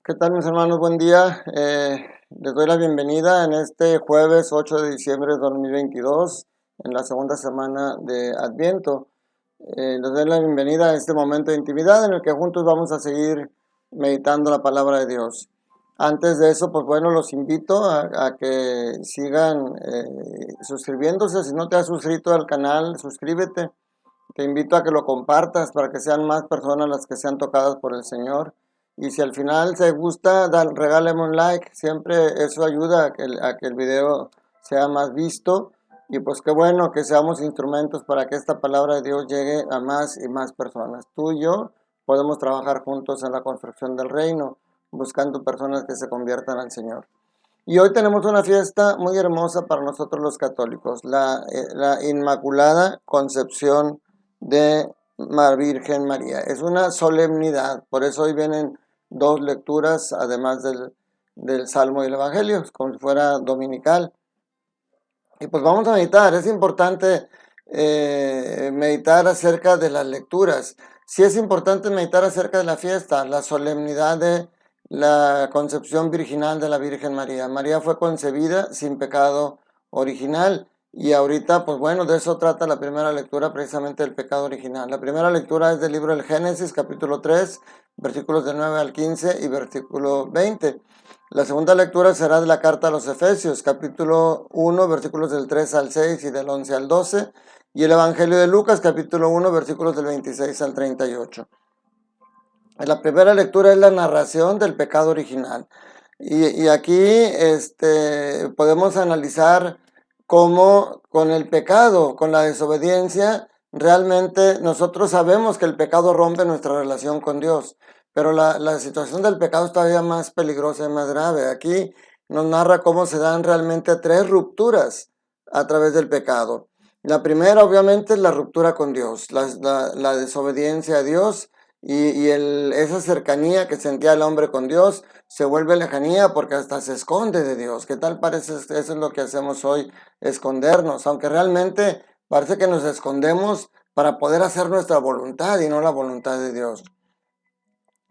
¿Qué tal, mis hermanos? Buen día. Les doy la bienvenida en este jueves 8 de diciembre de 2022, en la segunda semana de Adviento. Les doy la bienvenida a este momento de intimidad en el que juntos vamos a seguir meditando la palabra de Dios. Antes de eso, pues bueno, los invito a que sigan suscribiéndose. Si no te has suscrito al canal, suscríbete. Te invito a que lo compartas para que sean más personas las que sean tocadas por el Señor. Y si al final se gusta, regálame un like. Siempre eso ayuda a que el video sea más visto. Y pues qué bueno que seamos instrumentos para que esta palabra de Dios llegue a más y más personas. Tú y yo podemos trabajar juntos en la construcción del reino, buscando personas que se conviertan al Señor. Y hoy tenemos una fiesta muy hermosa para nosotros los católicos, la Inmaculada Concepción de la Virgen María. Es una solemnidad, por eso hoy vienen dos lecturas, además del Salmo y el Evangelio, como si fuera dominical. Y pues vamos a meditar, es importante meditar acerca de las lecturas. Sí es importante meditar acerca de la fiesta, la solemnidad de la concepción virginal de la Virgen María. María fue concebida sin pecado original y ahorita, pues bueno, de eso trata la primera lectura, precisamente del pecado original. La primera lectura es del libro del Génesis, capítulo 3, versículos del 9 al 15 y versículo 20. La segunda lectura será de la carta a los Efesios, capítulo 1, versículos del 3 al 6 y del 11 al 12, y el Evangelio de Lucas, capítulo 1, versículos del 26 al 38. La primera lectura es la narración del pecado original. Y aquí podemos analizar cómo con el pecado, con la desobediencia, realmente nosotros sabemos que el pecado rompe nuestra relación con Dios, pero la situación del pecado es todavía más peligrosa y más grave. Aquí nos narra cómo se dan realmente tres rupturas a través del pecado. La primera, obviamente, es la ruptura con Dios, la desobediencia a Dios esa cercanía que sentía el hombre con Dios se vuelve lejanía porque hasta se esconde de Dios. ¿Qué tal parece? Eso es lo que hacemos hoy, escondernos, aunque realmente parece que nos escondemos para poder hacer nuestra voluntad y no la voluntad de Dios.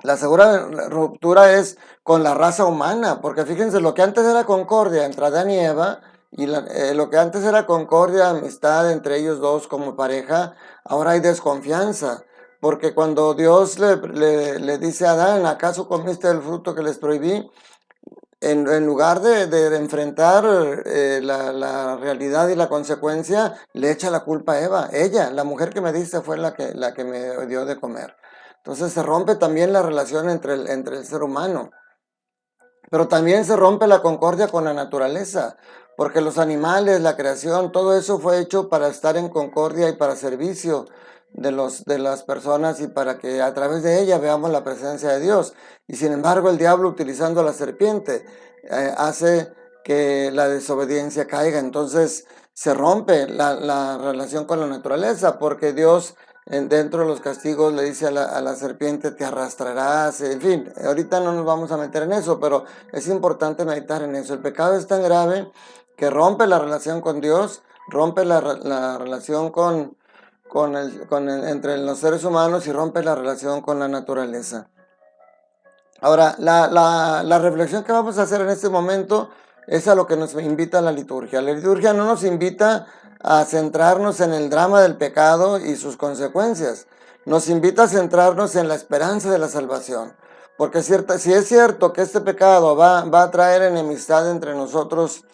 La segunda ruptura es con la raza humana, porque fíjense, lo que antes era concordia entre Adán y Eva, y lo que antes era concordia, amistad entre ellos dos como pareja, ahora hay desconfianza. Porque cuando Dios le dice a Adán, ¿acaso comiste el fruto que les prohibí? En lugar de enfrentar la realidad y la consecuencia, le echa la culpa a Eva. Ella, la mujer que me diste, fue la que me dio de comer. Entonces se rompe también la relación entre el ser humano. Pero también se rompe la concordia con la naturaleza, porque los animales, la creación, todo eso fue hecho para estar en concordia y para servicio de las personas y para que a través de ella veamos la presencia de Dios. Y sin embargo el diablo, utilizando la serpiente, hace que la desobediencia caiga. Entonces se rompe la relación con la naturaleza, porque Dios dentro de los castigos le dice a la serpiente, te arrastrarás, en fin, ahorita no nos vamos a meter en eso, pero es importante meditar en eso. El pecado es tan grave que rompe la relación con Dios, rompe la relación entre los seres humanos y rompe la relación con la naturaleza. Ahora, la reflexión que vamos a hacer en este momento es a lo que nos invita la liturgia. La liturgia no nos invita a centrarnos en el drama del pecado y sus consecuencias. Nos invita a centrarnos en la esperanza de la salvación. Porque si es cierto que este pecado va a traer enemistad entre nosotros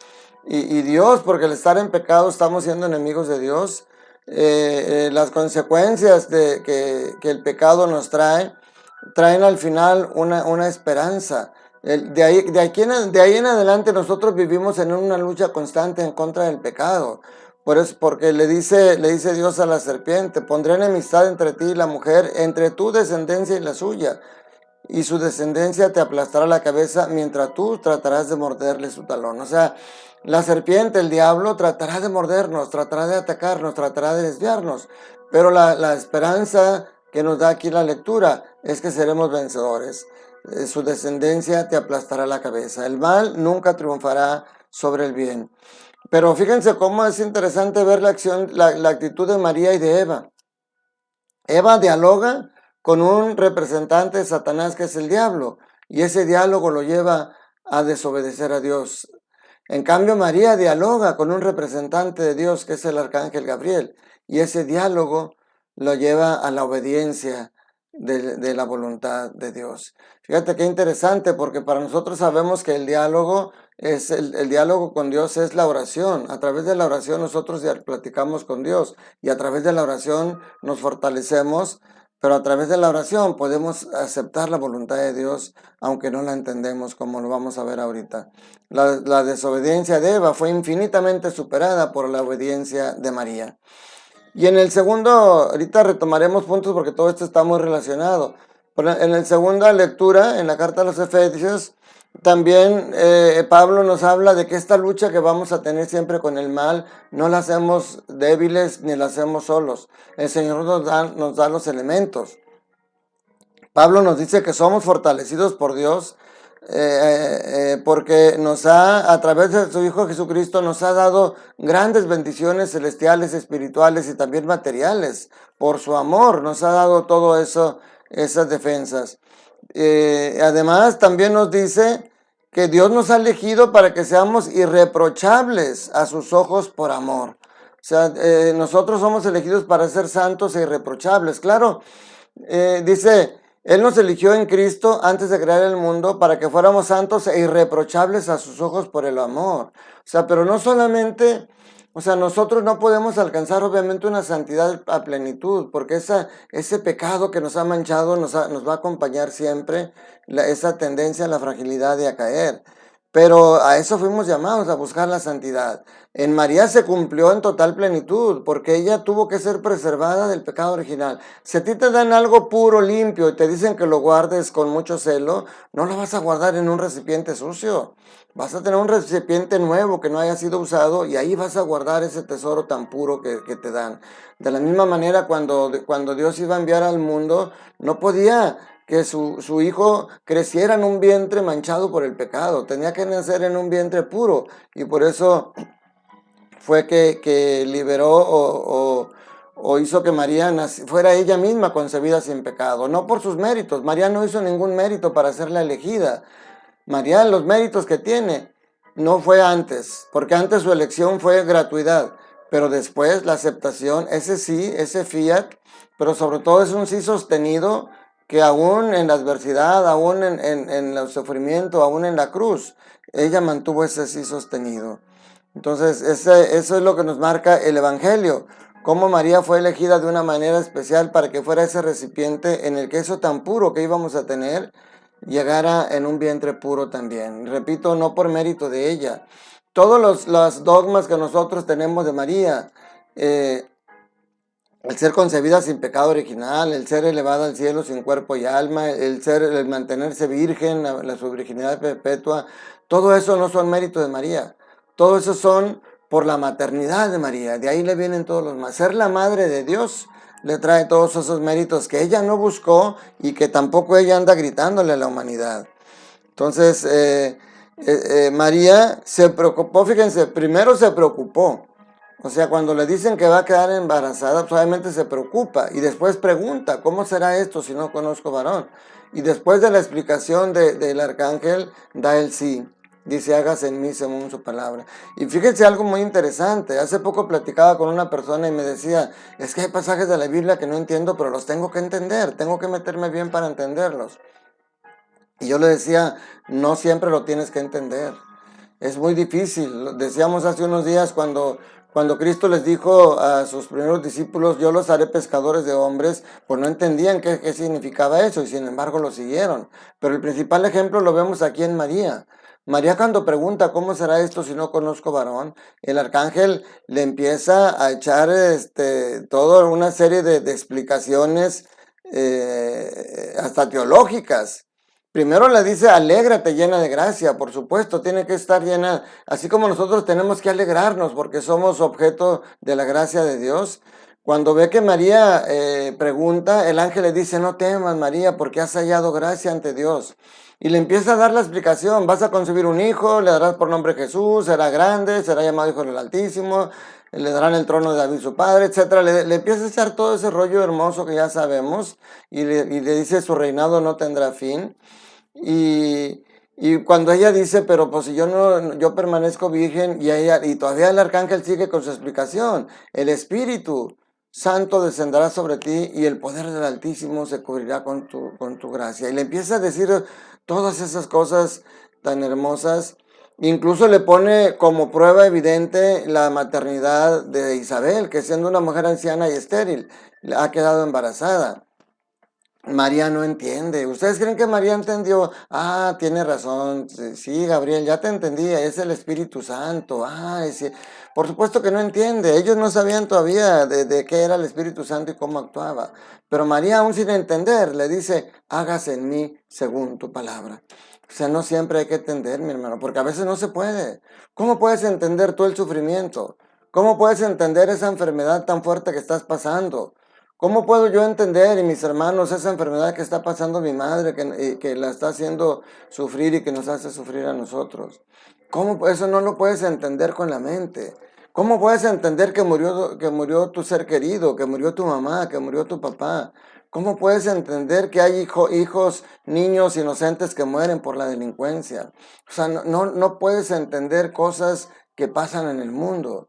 y Dios, porque al estar en pecado estamos siendo enemigos de Dios, las consecuencias que el pecado nos traen al final una esperanza. De ahí en adelante nosotros vivimos en una lucha constante en contra del pecado. Por eso, porque le dice Dios a la serpiente, pondré enemistad entre ti y la mujer, entre tu descendencia y la suya, y su descendencia te aplastará la cabeza mientras tú tratarás de morderle su talón. O sea, la serpiente, el diablo, tratará de mordernos, tratará de atacarnos, tratará de desviarnos, pero la esperanza que nos da aquí la lectura es que seremos vencedores. Su descendencia te aplastará la cabeza. El mal nunca triunfará sobre el bien. Pero fíjense cómo es interesante ver la actitud de María y de Eva. Eva dialoga con un representante de Satanás que es el diablo. y ese diálogo lo lleva a desobedecer a Dios. En cambio, María dialoga con un representante de Dios, que es el arcángel Gabriel, y ese diálogo lo lleva a la obediencia de la voluntad de Dios. Fíjate qué interesante, porque para nosotros sabemos que el diálogo es el diálogo con Dios es la oración. A través de la oración nosotros ya platicamos con Dios, y a través de la oración nos fortalecemos, pero a través de la oración podemos aceptar la voluntad de Dios, aunque no la entendemos, como lo vamos a ver ahorita. La desobediencia de Eva fue infinitamente superada por la obediencia de María. Y en el segundo, ahorita retomaremos puntos porque todo esto está muy relacionado. Pero en la segunda lectura, en la carta a los Efesios, también Pablo nos habla de que esta lucha que vamos a tener siempre con el mal, no la hacemos débiles ni la hacemos solos. El Señor nos da los elementos. Pablo nos dice que somos fortalecidos por Dios porque a través de su Hijo Jesucristo, nos ha dado grandes bendiciones celestiales, espirituales y también materiales. Por su amor nos ha dado todo eso, esas defensas. Además, también nos dice que Dios nos ha elegido para que seamos irreprochables a sus ojos por amor. O sea, nosotros somos elegidos para ser santos e irreprochables. Claro, dice, Él nos eligió en Cristo antes de crear el mundo para que fuéramos santos e irreprochables a sus ojos por el amor. O sea, pero no solamente, o sea, nosotros no podemos alcanzar obviamente una santidad a plenitud, porque ese pecado que nos ha manchado nos va a acompañar siempre, esa tendencia a la fragilidad y a caer. Pero a eso fuimos llamados, a buscar la santidad. En María se cumplió en total plenitud, porque ella tuvo que ser preservada del pecado original. Si a ti te dan algo puro, limpio, y te dicen que lo guardes con mucho celo, no lo vas a guardar en un recipiente sucio. Vas a tener un recipiente nuevo que no haya sido usado, y ahí vas a guardar ese tesoro tan puro que te dan. De la misma manera, cuando Dios iba a enviar al mundo, no podía que su hijo creciera en un vientre manchado por el pecado. Tenía que nacer en un vientre puro, y por eso fue que liberó o hizo que María fuera ella misma concebida sin pecado, no por sus méritos. María no hizo ningún mérito para ser la elegida. María, los méritos que tiene, no fue antes, porque antes su elección fue gratuidad, pero después la aceptación, ese sí, ese fiat, pero sobre todo es un sí sostenido, que aún en la adversidad, aún en el sufrimiento, aún en la cruz, ella mantuvo ese sí sostenido. Entonces, eso es lo que nos marca el Evangelio, cómo María fue elegida de una manera especial para que fuera ese recipiente en el que eso tan puro que íbamos a tener llegara en un vientre puro también. Repito, no por mérito de ella. Todos los dogmas que nosotros tenemos de María, el ser concebida sin pecado original, el ser elevada al cielo sin cuerpo y alma, el mantenerse virgen, su virginidad perpetua, todo eso no son méritos de María. Todo eso son por la maternidad de María. De ahí le vienen todos los más. Ser la madre de Dios le trae todos esos méritos que ella no buscó y que tampoco ella anda gritándole a la humanidad. Entonces, María se preocupó, fíjense, primero se preocupó. O sea, cuando le dicen que va a quedar embarazada, pues obviamente se preocupa y después pregunta, ¿cómo será esto si no conozco varón? Y después de la explicación del arcángel, da el sí. Dice, hágase en mí según su palabra. Y fíjense algo muy interesante. Hace poco platicaba con una persona y me decía, es que hay pasajes de la Biblia que no entiendo, pero los tengo que entender. Tengo que meterme bien para entenderlos. Y yo le decía, no siempre lo tienes que entender. Es muy difícil. Decíamos hace unos días cuando Cristo les dijo a sus primeros discípulos, yo los haré pescadores de hombres, pues no entendían qué significaba eso y sin embargo lo siguieron. Pero el principal ejemplo lo vemos aquí en María. María cuando pregunta, ¿cómo será esto si no conozco varón? El arcángel le empieza a echar toda una serie de explicaciones hasta teológicas. Primero le dice, alégrate llena de gracia, por supuesto, tiene que estar llena, así como nosotros tenemos que alegrarnos porque somos objeto de la gracia de Dios. Cuando ve que María pregunta, el ángel le dice, no temas María, porque has hallado gracia ante Dios. Y le empieza a dar la explicación, vas a concebir un hijo, le darás por nombre Jesús, será grande, será llamado Hijo del Altísimo, le darán el trono de David su padre, etc. Le empieza a echar todo ese rollo hermoso que ya sabemos y le dice, su reinado no tendrá fin. Y, y cuando ella dice, pero pues si yo no, yo permanezco virgen, y todavía el arcángel sigue con su explicación, el Espíritu Santo descenderá sobre ti y el poder del Altísimo se cubrirá con tu gracia. Y le empieza a decir todas esas cosas tan hermosas. Incluso le pone como prueba evidente la maternidad de Isabel, que siendo una mujer anciana y estéril, ha quedado embarazada. María no entiende. ¿Ustedes creen que María entendió? Ah, tiene razón. Sí, Gabriel, ya te entendí. Es el Espíritu Santo. Ah, sí. Por supuesto que no entiende. Ellos no sabían todavía de qué era el Espíritu Santo y cómo actuaba. Pero María, aún sin entender, le dice, hágase en mí según tu palabra. O sea, no siempre hay que entender, mi hermano, porque a veces no se puede. ¿Cómo puedes entender tú el sufrimiento? ¿Cómo puedes entender esa enfermedad tan fuerte que estás pasando? ¿Cómo puedo yo entender y mis hermanos esa enfermedad que está pasando mi madre, que la está haciendo sufrir y que nos hace sufrir a nosotros? ¿Cómo eso no lo puedes entender con la mente? ¿Cómo puedes entender que murió tu ser querido, que murió tu mamá, que murió tu papá? ¿Cómo puedes entender que hay hijos, niños inocentes que mueren por la delincuencia? O sea, no puedes entender cosas que pasan en el mundo,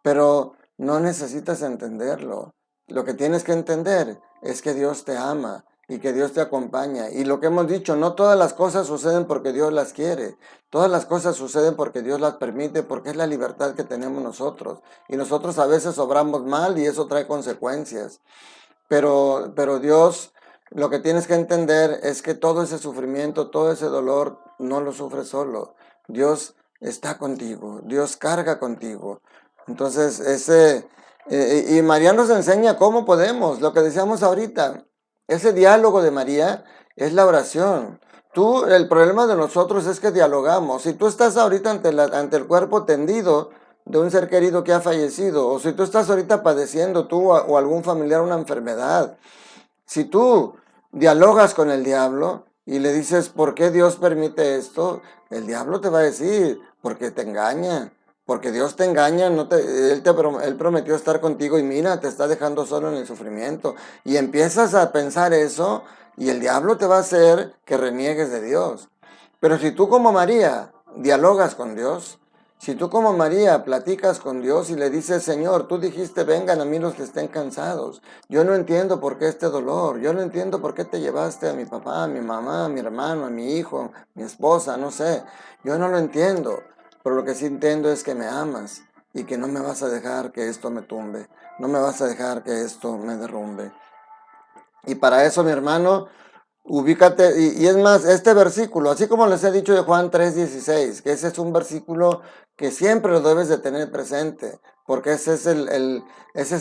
pero no necesitas entenderlo. Lo que tienes que entender es que Dios te ama y que Dios te acompaña. Y lo que hemos dicho, no todas las cosas suceden porque Dios las quiere. Todas las cosas suceden porque Dios las permite, porque es la libertad que tenemos nosotros. Y nosotros a veces obramos mal y eso trae consecuencias. Pero Dios, lo que tienes que entender es que todo ese sufrimiento, todo ese dolor, no lo sufres solo. Dios está contigo, Dios carga contigo. Entonces, y María nos enseña cómo podemos, lo que decíamos ahorita, ese diálogo de María es la oración. El problema de nosotros es que dialogamos. Si tú estás ahorita ante el cuerpo tendido de un ser querido que ha fallecido, o si tú estás ahorita padeciendo tú o algún familiar una enfermedad, si tú dialogas con el diablo y le dices, ¿por qué Dios permite esto? El diablo te va a decir, porque te engaña, porque Dios te engaña, él prometió estar contigo y mira, te está dejando solo en el sufrimiento. Y empiezas a pensar eso y el diablo te va a hacer que reniegues de Dios. Pero si tú como María dialogas con Dios, si tú como María platicas con Dios y le dices, Señor, tú dijiste, vengan a mí los que estén cansados. Yo no entiendo por qué este dolor. Yo no entiendo por qué te llevaste a mi papá, a mi mamá, a mi hermano, a mi hijo, mi esposa, no sé. Yo no lo entiendo. Pero lo que sí entiendo es que me amas y que no me vas a dejar que esto me tumbe. No me vas a dejar que esto me derrumbe. Y para eso, mi hermano, ubícate, y es más, este versículo, así como les he dicho de Juan 3:16, que ese es un versículo que siempre lo debes de tener presente, porque ese es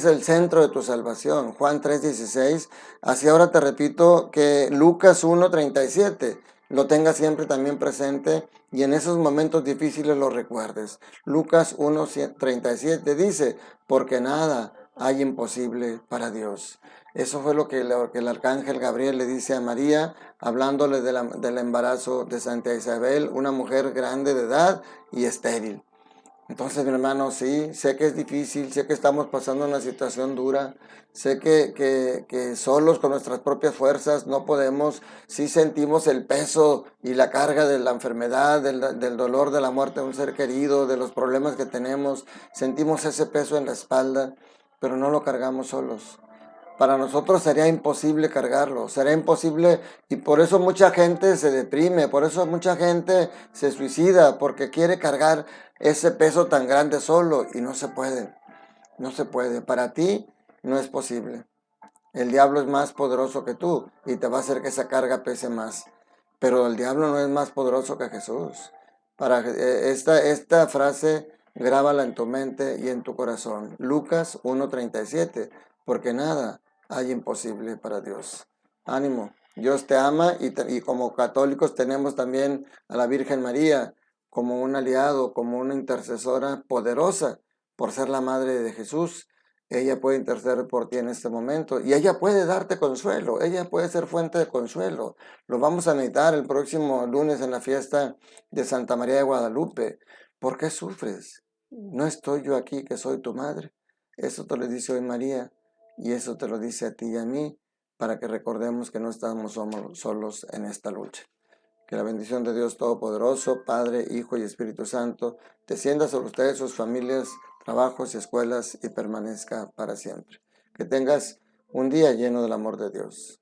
el centro de tu salvación, Juan 3:16. Así ahora te repito que Lucas 1:37 lo tengas siempre también presente y en esos momentos difíciles lo recuerdes. Lucas 1:37 dice, porque nada hay imposible para Dios. Eso fue lo que el arcángel Gabriel le dice a María, hablándole del embarazo de Santa Isabel, una mujer grande de edad y estéril. Entonces, mi hermano, sí, sé que es difícil, sé que estamos pasando una situación dura, sé que solos con nuestras propias fuerzas no podemos, sí sentimos el peso y la carga de la enfermedad, del dolor de la muerte de un ser querido, de los problemas que tenemos, sentimos ese peso en la espalda, pero no lo cargamos solos. Para nosotros sería imposible cargarlo, sería imposible y por eso mucha gente se deprime, por eso mucha gente se suicida, porque quiere cargar ese peso tan grande solo y no se puede, no se puede. Para ti no es posible. El diablo es más poderoso que tú y te va a hacer que esa carga pese más. Pero el diablo no es más poderoso que Jesús. Esta frase, grábala en tu mente y en tu corazón. Lucas 1:37, porque nada hay imposible para Dios. Ánimo, Dios te ama y como católicos tenemos también a la Virgen María como un aliado, como una intercesora poderosa por ser la madre de Jesús. Ella puede interceder por ti en este momento y ella puede darte consuelo, ella puede ser fuente de consuelo. Lo vamos a meditar el próximo lunes en la fiesta de Santa María de Guadalupe. ¿Por qué sufres? ¿No estoy yo aquí que soy tu madre? Eso te lo dice hoy María y eso te lo dice a ti y a mí para que recordemos que no estamos solos en esta lucha. Que la bendición de Dios Todopoderoso, Padre, Hijo y Espíritu Santo, descienda sobre ustedes, sus familias, trabajos y escuelas y permanezca para siempre. Que tengas un día lleno del amor de Dios.